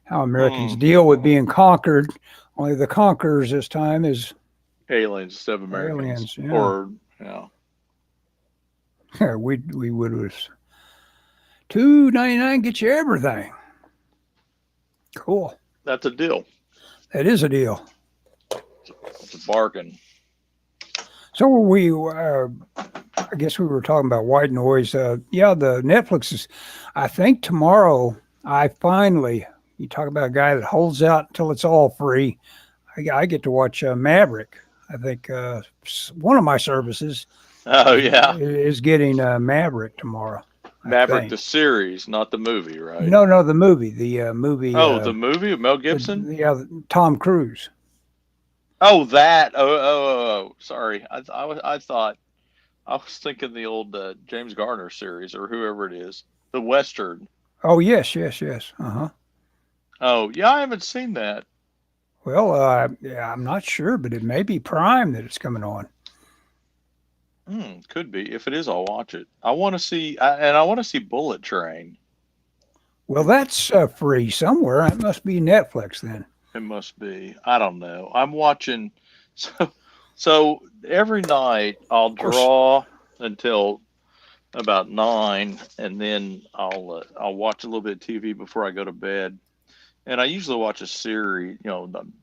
Americans Hmm. deal with being conquered. Only the conquerors this time is Aliens instead of Americans, aliens. Yeah. or yeah. we would have $2.99 get you everything. Cool. That's a deal. That is a deal. It's a bargain. So I guess we were talking about white noise. Yeah, the Netflix is, I think tomorrow, you talk about a guy that holds out until it's all free. I get to watch Maverick. I think one of my services Oh yeah, is getting Maverick tomorrow. Maverick the series, not the movie, right? No, the movie. The movie. Oh, the movie of Mel Gibson. Yeah, Tom Cruise. Oh, that. Oh. Sorry, I thought I was thinking the old James Garner series or whoever it is, the Western. Oh yes. Uh-huh. Oh yeah, I haven't seen that. Well, yeah, I'm not sure, but it may be Prime that it's coming on. Could be. If it is, I'll watch it. I want to see, and I want to see Bullet Train. Well, that's free somewhere. It must be Netflix then. It must be. I don't know. I'm watching. So every night I'll draw until about 9, and then I'll watch a little bit of TV before I go to bed. And I usually watch a series. I'm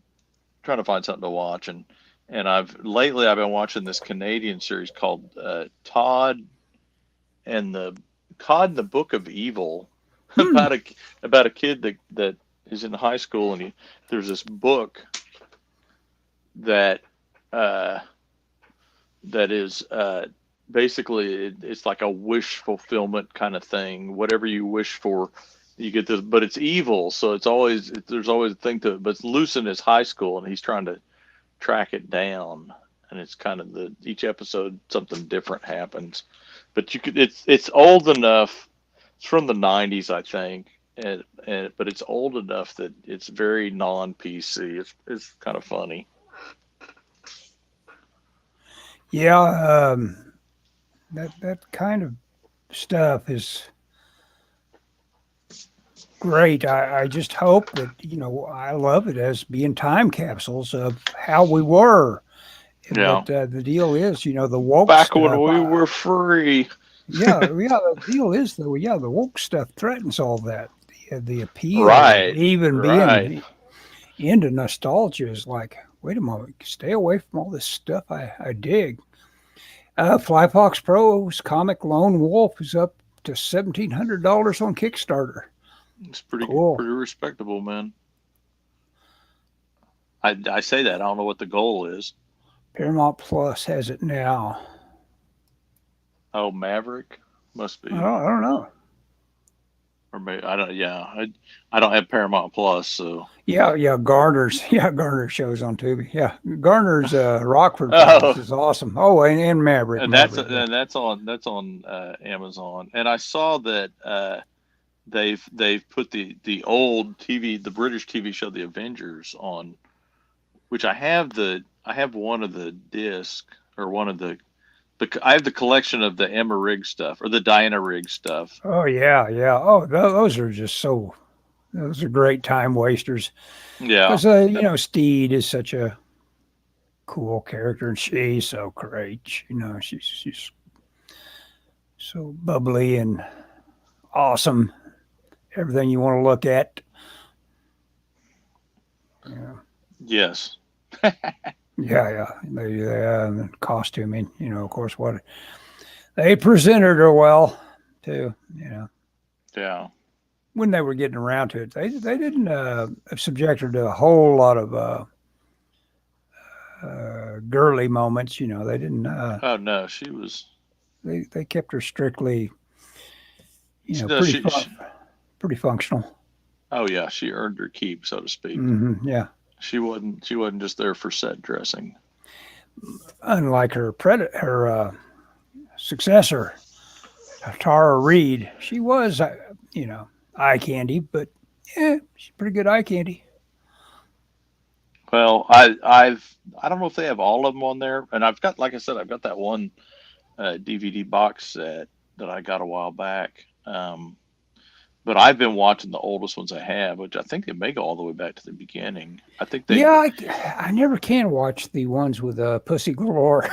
trying to find something to watch, and I've been watching this Canadian series called Todd and the Book of Evil, about a kid that is in high school, and there's this book that is basically it's like a wish fulfillment kind of thing. Whatever you wish for, you get this, but it's evil, so there's always a thing to it. But it's loose in his high school, and he's trying to track it down, and it's kind of each episode something different happens. But it's old enough. It's from the 90s, I think, but it's old enough that it's very non-PC. It's kind of funny. Yeah, that kind of stuff is great. I just hope that I love it as being time capsules of how we were. Yeah. But the deal is, the woke back stuff, when we were free. Yeah. The deal is though, the woke stuff threatens all that. The appeal, Right. Even Right. being into nostalgia is like, wait a moment, stay away from all this stuff I dig. Fly Fox Pro's comic Lone Wolf is up to $1,700 on Kickstarter. It's pretty Cool. Pretty respectable, man. I say that. I don't know what the goal is. Paramount Plus has it now. Oh, Maverick must be. I don't know. Or maybe I don't. Yeah, I don't have Paramount Plus, so. Yeah, Garner's shows on Tubi. Yeah, Garner's Rockford Oh. Files is awesome. Oh, and Maverick. And Maverick. that's on Amazon. And I saw that they've put the old TV, the British TV show The Avengers on, which I have one of the disc, or one of the I have the collection of the Emma Rigg stuff, or the Diana Rigg stuff. Oh yeah. Oh, those are great time wasters. Yeah. Because Steed is such a cool character, and she's so great. She's so bubbly and awesome. Everything you want to look at. Yeah. Yes. Yeah. Costuming, of course, what they presented her well, too. Yeah. When they were getting around to it, they didn't subject her to a whole lot of girly moments. They didn't. Oh no, she was. They kept her strictly, No, pretty functional. Oh yeah, she earned her keep, so to speak. Mm-hmm, yeah. She wasn't just there for set dressing. Unlike her successor, Tara Reid, she was, eye candy, but she's pretty good eye candy. Well, I don't know if they have all of them on there, and I've got, like I said, I've got that one DVD box set that I got a while back. But I've been watching the oldest ones I have, which I think they may go all the way back to the beginning. I think they. Yeah, I never can watch the ones with Pussy Galore.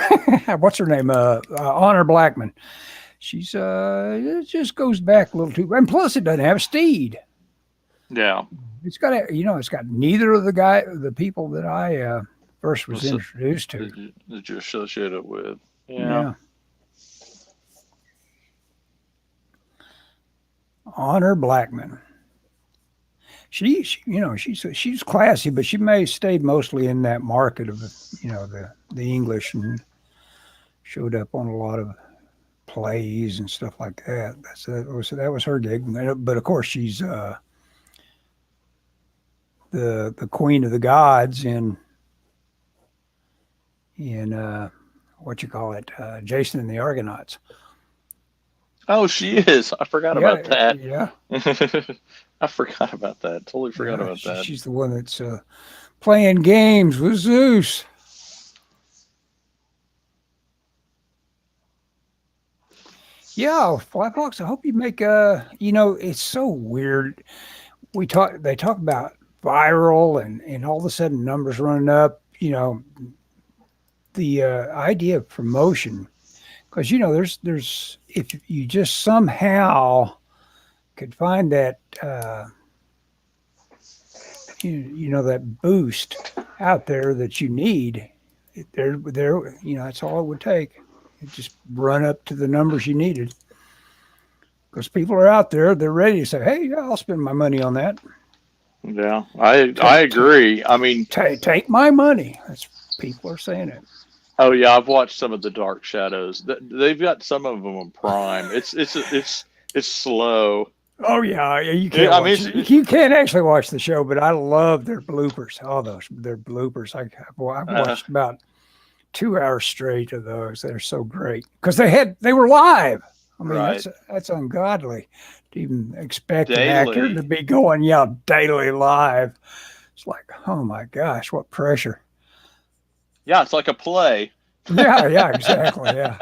What's her name? Honor Blackman. She's it just goes back a little too, and plus it doesn't have a steed. Yeah. It's got it's got neither of the people that I first was introduced to. That you're associated with. Yeah. Honor Blackman. She's classy, but she may have stayed mostly in that market of the English, and showed up on a lot of plays and stuff like that. That was her gig. But of course, she's the queen of the gods in what you call it, Jason and the Argonauts. Oh, she is. I forgot about that. Yeah. I forgot about that. Totally forgot about that. She's the one that's playing games with Zeus. Yeah, Flaphawks, I hope you make it's so weird. They talk about viral and all of a sudden numbers running up, the idea of promotion. Because there's if you just somehow could find that that boost out there that you need, that's all it would take. It just run up to the numbers you needed. Because people are out there, they're ready to say, "Hey, I'll spend my money on that." Yeah, I agree. I mean, take my money. People are saying it. Oh yeah, I've watched some of the Dark Shadows. They've got some of them on Prime. It's slow. Oh yeah, you can't. You can't actually watch the show, but I love their bloopers. All their bloopers. I've watched about 2 hours straight of those. They're so great because they were live. I mean, right. That's ungodly to even expect an actor to be going daily live. It's like, oh my gosh, what pressure. Yeah, it's like a play. Yeah, exactly. Yeah.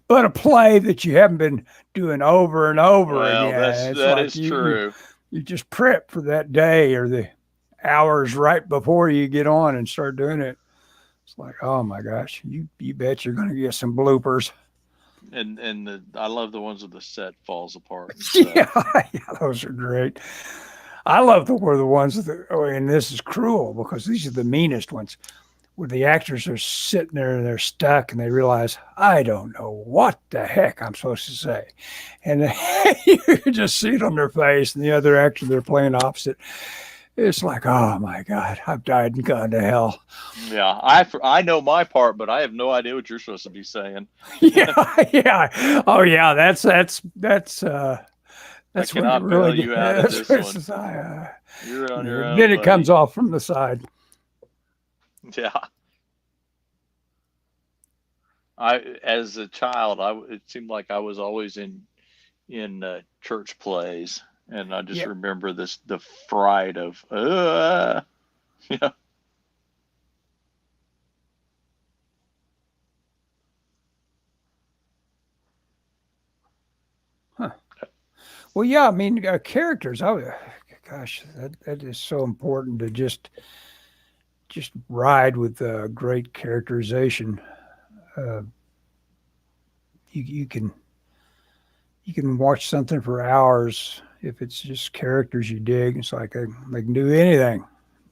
But a play that you haven't been doing over and over again. That is true. You just prep for that day or the hours right before you get on and start doing it. It's like, oh my gosh, you bet you're going to get some bloopers. And I love the ones where the set falls apart. Yeah, those are great. I love the ones and this is cruel because these are the meanest ones, where the actors are sitting there and they're stuck and they realize, I don't know what the heck I'm supposed to say. And you just see it on their face, and the other actor they're playing opposite. It's like, oh my God, I've died and gone to hell. Yeah, I know my part, but I have no idea what you're supposed to be saying. Yeah. Oh yeah, that's I cannot bail you out of this one. You're on your own. Then it comes off from the side. Yeah. As a child, it seemed like I was always in church plays, and I just remember the fright of yeah. Huh. Well, yeah, I mean, characters. Gosh, that is so important to just just ride with great characterization. You can watch something for hours if it's just characters you dig. It's like they can do anything,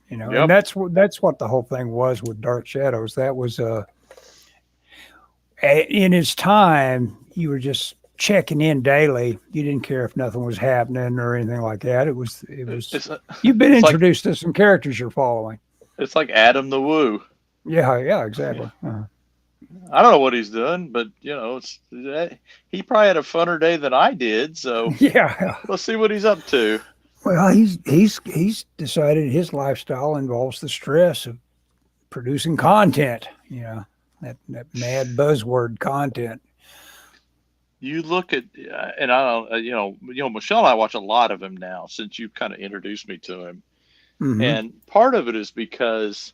Yep. And that's what the whole thing was with Dark Shadows. That was in its time, you were just checking in daily. You didn't care if nothing was happening or anything like that. It was. You've been introduced to some characters you're following. It's like Adam the Woo. Yeah, exactly. Uh-huh. I don't know what he's doing, but he probably had a funner day than I did. So yeah, let's see what he's up to. Well, he's decided his lifestyle involves the stress of producing content. That mad buzzword content. You look at, and I don't, Michelle and I watch a lot of him now since you kind of introduced me to him, Mm-hmm. and part of it is because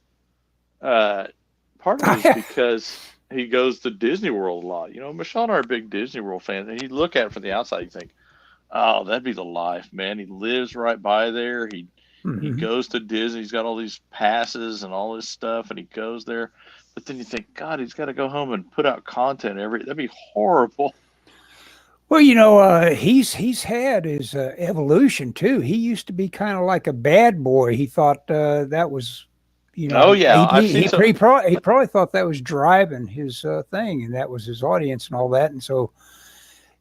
he goes to Disney World a lot. Michelle and I are big Disney World fans, and you look at it from the outside, you think, oh, that'd be the life, man. He lives right by there. He goes to Disney. He's got all these passes and all this stuff, and he goes there. But then you think, God, he's got to go home and put out content that'd be horrible. Well, he's had his evolution too. He used to be kind of like a bad boy. He thought that was, Oh yeah, he probably thought that was driving his thing, and that was his audience and all that. And so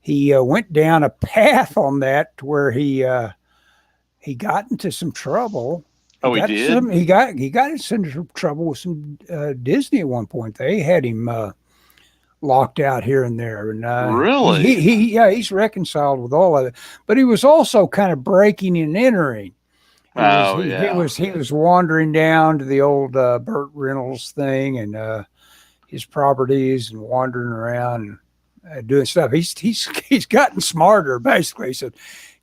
he went down a path on that to where he got into some trouble. He did. He got into some trouble with some Disney at one point. They had him locked out here and there, and really, he's reconciled with all of it. But he was also kind of breaking and entering. He was wandering down to the old Burt Reynolds thing and his properties and wandering around and doing stuff. He's gotten smarter. Basically, he said,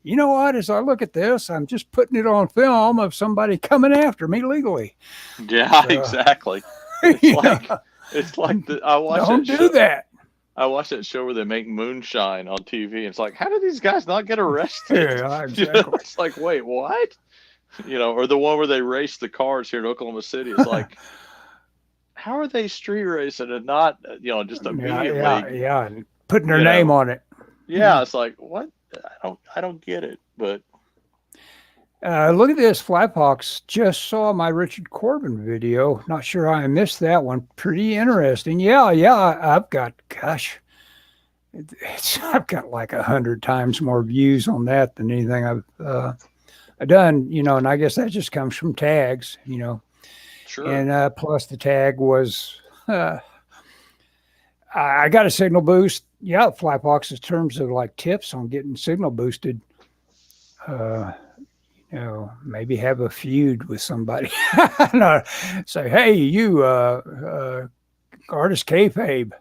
"You know what? As I look at this, I'm just putting it on film of somebody coming after me legally." Yeah, exactly. It's like I watched Don't do that. I watched that show where they make moonshine on TV. It's like, how do these guys not get arrested? Yeah, exactly. It's like, wait, what? Or the one where they race the cars here in Oklahoma City. It's like, how are they street racing and not, just immediately? Yeah, and putting their name on it. Yeah, it's like, what? I don't get it. But look at this. Flypox just saw my Richard Corben video. Not sure how I missed that one. Pretty interesting. Yeah. I've got, I've got like 100 times more views on that than anything I've done. And I guess that just comes from tags. Sure. And plus the tag was, I got a signal boost. Yeah, Flypox in terms of like tips on getting signal boosted. Maybe have a feud with somebody. No, say, hey, you, artist kayfabe,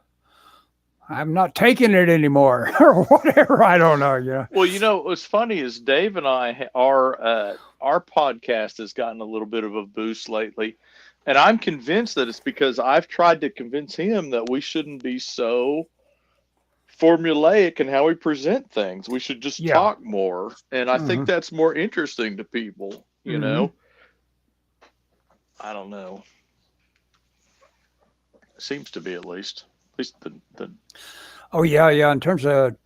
I'm not taking it anymore, or whatever. I don't know. Yeah. Well, what's funny is Dave and I, our podcast has gotten a little bit of a boost lately, and I'm convinced that it's because I've tried to convince him that we shouldn't be so formulaic in how we present things. We should just talk more, and I think that's more interesting to people. I don't know. Seems to be at least the. Oh yeah. In terms of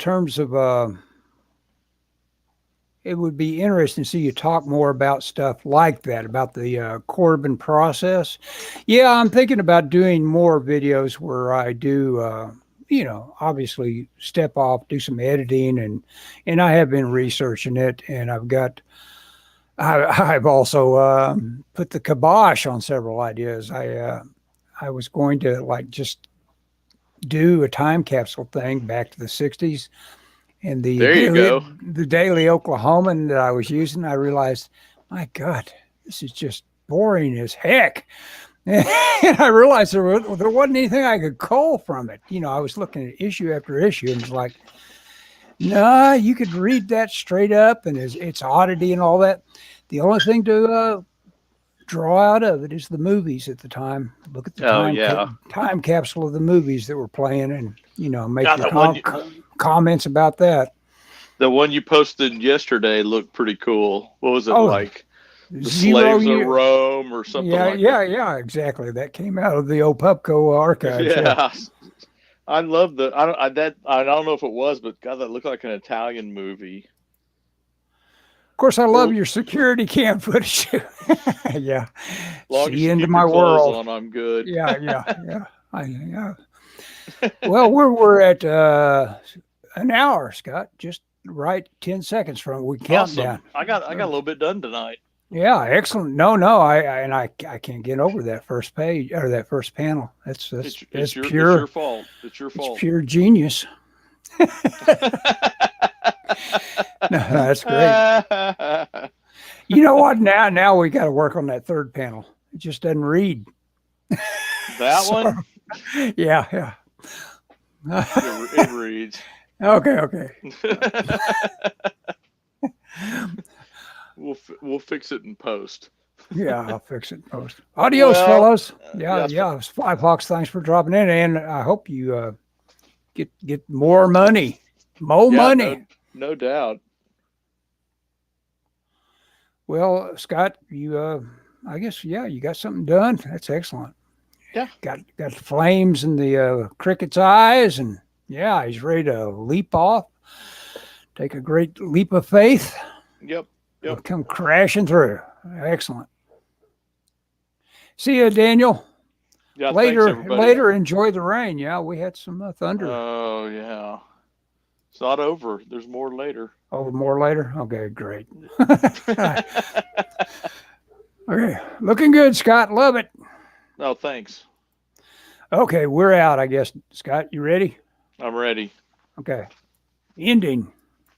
it would be interesting to see you talk more about stuff like that, about the Corben process. Yeah, I'm thinking about doing more videos where I do. Obviously step off, do some editing, and I have been researching it, and I've also put the kibosh on several ideas. I was going to just do a time capsule thing back to the 60s, and the Daily Oklahoman that I was using, I realized, my God, this is just boring as heck. And I realized there wasn't anything I could cull from it. I was looking at issue after issue, and it's like, nah, you could read that straight up, and it's oddity and all that. The only thing to draw out of it is the movies at the time. Look at the time capsule of the movies that were playing, and make comments about that. The one you posted yesterday looked pretty cool. What was it like? The Zero Slaves of year. Rome or something Yeah, like yeah, that. yeah, exactly. That came out of the old Pupco archives. Yeah. Yeah. I love the I don't know if it was, but God, that looked like an Italian movie. Of course, I love Or, your security cam footage. Yeah. as long See as you into keep your my clothes world. on, I'm good. Yeah, yeah, yeah. Yeah. Well, we're at an hour, Scott. Just right 10 seconds from it. We count Awesome. down. I got a little bit done tonight. Yeah, excellent. No, I can't get over that first page or that first panel. That's It's pure. your fault. It's your It's fault. pure genius. No, that's great. You know what? Now we got to work on that third panel. It just doesn't read. That one? Yeah, yeah. It reads. Okay. We'll fix it in post. Yeah, I'll fix it in post. Adios, Well, fellas. yeah, Yeah. It's 5 bucks. Thanks for dropping in, and I hope you get more money. More money. No doubt. Well, Scott, you I guess you got something done. That's excellent. Yeah. Got the flames in the cricket's eyes, and yeah, he's ready to leap off. Take a great leap of faith. Yep. Come crashing through. Excellent. See you, Daniel. Yeah. Later, enjoy the rain. Yeah, we had some thunder. Oh yeah. It's not over. There's more later. Oh, more later? Okay, great. Okay, looking good, Scott. Love it. Oh, thanks. Okay, we're out, I guess. Scott, you ready? I'm ready. Okay. Ending.